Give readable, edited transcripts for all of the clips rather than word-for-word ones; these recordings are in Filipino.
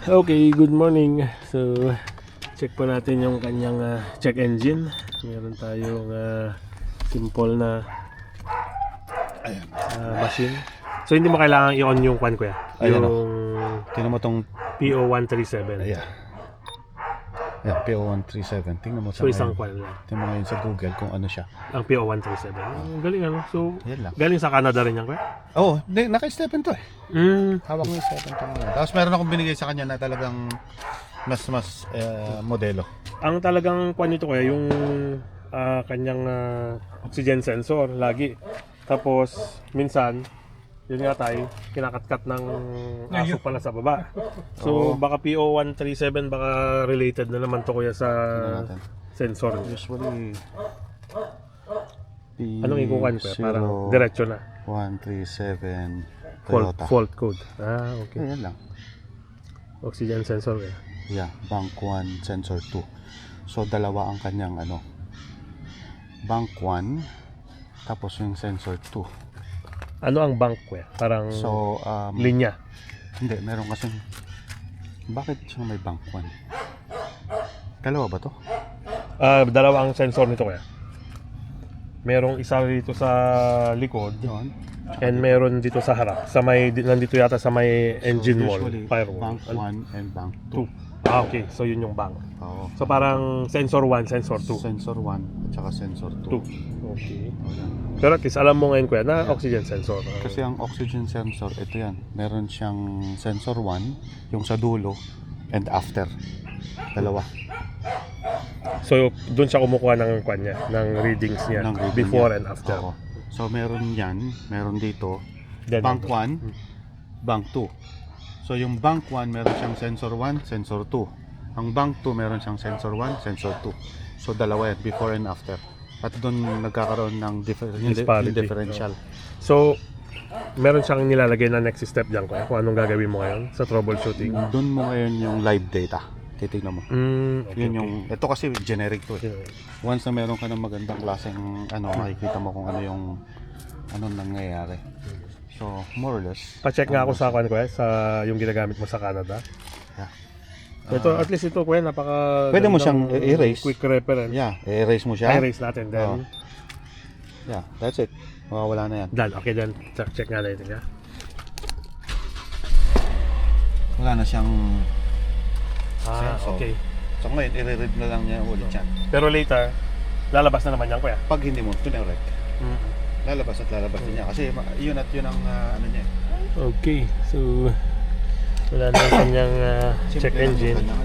Okay, good morning. So, check po natin yung kanyang check engine. Meron tayong simple na machine. So, hindi mo kailangan i-on yung kwan ko ya. Ayan, Yung tingnan mo tong PO137. ayan. Ayan, PO137. Tingnan mo So, isang kwan lang. tingnan mo ngayon sa Google kung ano siya. Ang PO137. Ang galing ano. So, Yan lang. galing sa Canada rin yan kuya? Oo, naka-stepen to eh. Hawak mo yung stepen to. Tapos meron akong binigay sa kanya na talagang mas modelo. Ang talagang kwan nito kuya, yung kanyang oxygen sensor lagi. Tapos, minsan, yun nga tayo, kinakatkat ng aso pala sa baba. So, baka PO137, baka related na naman to kuya sa sensor. Usually, Anong ikukuhan kuya? Parang diretso na. 137 Fault, Toyota. fault code. Okay. Yan lang. Oxygen sensor kuya. Yeah, bank 1, sensor 2. So, dalawa ang kanyang bank 1, tapos yung sensor 2. Ano ang bank kuya? Parang So, linya. hindi, meron kasing, bakit siya may bank 1? Dalawa ba to? Dalawa ang sensor nito kuya. Merong isa dito sa likod Yun. and meron dito sa harap. Sa may nandito yata sa may engine wall, Usually, firewall. bank 1 and bank 2. Okay. So yun yung bank. Oo. So parang sensor 1, sensor 2. Sensor 1 at saka sensor 2. 2. Okay. Ayan. Pero at least alam mo ngayon kuya na oxygen sensor. Kasi ang oxygen sensor, ito yan. Meron siyang sensor 1, yung sa dulo, and after. Dalawa. So doon siya kumukuha ng kwan niya, ng readings niya Ng reading before niya. and after. Oo. So meron yan, meron dito. Then, Bank 1, bank 2. So yung bank 1 meron siyang sensor 1, sensor 2. Ang bank 2 meron siyang sensor 1, sensor 2. So dalawa yan, before and after. At doon nagkakaroon ng Disparity. differential. So meron siyang nilalagay na next step diyan kuya kung anong gagawin mo ngayon sa troubleshooting. Doon mo ngayon yung live data. Titignan mo. Okay, Yun yung, ito kasi generic to eh. okay. Once na meron ka ng magandang klaseng makikita mo kung ano yung nangyayari. So, more or less. Pa-check nga ako sa kwan kuya sa yung ginagamit mo sa Canada. Yeah. Ito at least ito kuya napaka Pwede mo gandang siyang i-erase. Quick reference. Yeah, i-erase mo siya. I-erase natin then. Yeah, that's it. Mawawala na yan. Done. Okay then. Check nga natin ya. Wala na siyang sensor. Okay. So ngayon, i-read na lang niya ulit yan. Pero later lalabas na naman yan kuya. Pag hindi mo pinorek, lalabas at lalabas din niya. Kasi yun at yun ang ano niya. Okay. So wala na yung kanyang check Simple lang yung engine. kanyang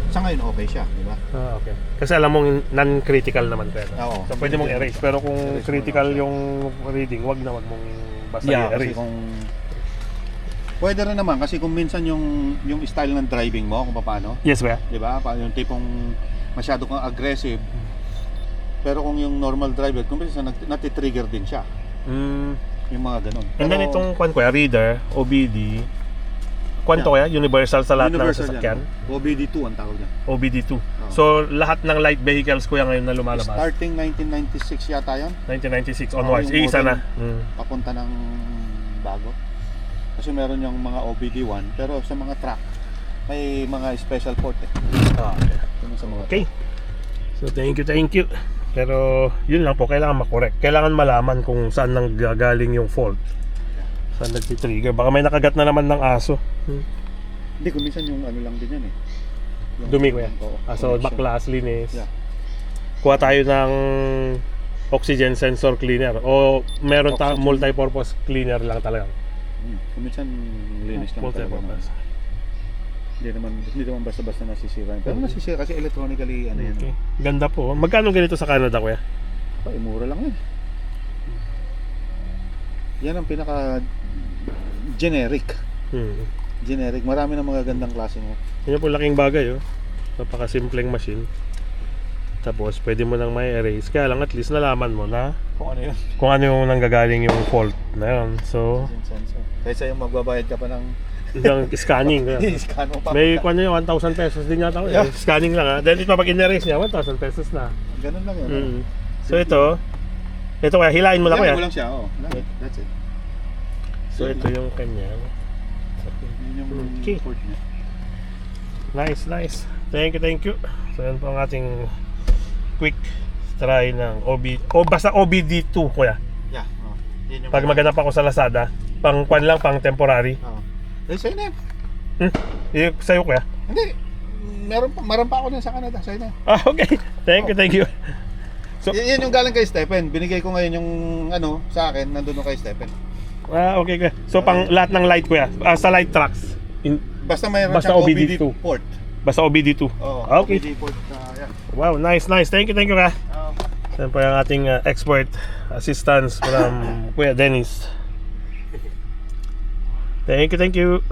Sa ngayon, okay siya, di ba? Okay. Kasi alam mong non-critical naman kuya. Oo. So pwede mong erase pero kung Erase mo critical yung reading, wag mong basta Yeah, kasi i-erase. kung pwede rin naman kasi kung minsan yung style ng driving mo kung paano, Yes kuya. 'di ba? Yung tipong masyado kang aggressive. Pero kung yung normal driver, kung minsan nati-trigger din siya. Yung mga ganun. And then itong kwan kuya, reader, OBD. Kwan to kuya, universal sa lahat ng sasakyan. OBD2 ang tawag niya. OBD2. So lahat ng light vehicles kuya ngayon na lumalabas. Starting 1996 yata 'yon. 1996 onwards. yung Isa na. model. Papunta ng bago. Kasi meron yung mga OBD1, pero sa mga truck may mga special port eh. Yun sa mga Okay. So thank you. Pero yun lang po, kailangan makorek. Kailangan malaman kung saan nang gagaling yung fault. Saan nagtitrigger. Baka may nakagat na naman ng aso. Hindi, kung minsan yung ano lang din yan eh. Yung, Dumi ko yan. Oo, So connection. backlash linis. Yeah. Kuha tayo ng oxygen sensor cleaner. O meron multi-purpose cleaner lang talaga. Kung minsan linis lang talaga. Multi-purpose. Hindi naman basta-basta nasisira. Pero nasisira kasi electronically ano yan. Okay. Ganda po. Magkano ganito sa Canada kuya? Ay, mura lang yan. Yan ang pinaka generic. Generic. Marami ng mga gandang klase mo. Yan po laking bagay oh. Napaka-simpleng machine. Tapos pwede mo nang may erase. Kaya lang at least nalaman mo na Kung ano yun. kung ano yung nanggagaling yung fault na yun. So, Kaysa yung magbabayad ka pa ng yung scanning. scan mo pa. May kung ano yung 1,000 pesos din yata. Yeah. Scanning lang ha. Then ito pag in-erase niya, 1,000 pesos na. Ganun lang yun. So ito kaya hilain mo lang Yan kuya. mo lang siya. Oh. That's it. So ito yung kanya. Yun yung Okay. port niya. Nice. Thank you. So yan po ang ating quick try ng basta OBD2 kuya. Yeah. Yun yung Pag maghanap ako sa Lazada, pang kwan lang, pang temporary. Sa'yo na yan. Sa'yo kuya. Hindi. Meron pa ako din sa Canada. Sa'yo na yan. Okay. Thank you. So, Yan yung galing kay Stephen. Binigay ko ngayon yung sa akin, nandun kay Stephen. okay kuya. So pang lahat ng light kuya, sa light trucks. Basta mayroon Basta siyang OBD2. OBD port. Basta OBD2. Oo, Okay. OBD port. Yan. Wow, nice. Thank you kuya. Yan po yung ating expert assistance from Kuya Dennis. Thank you.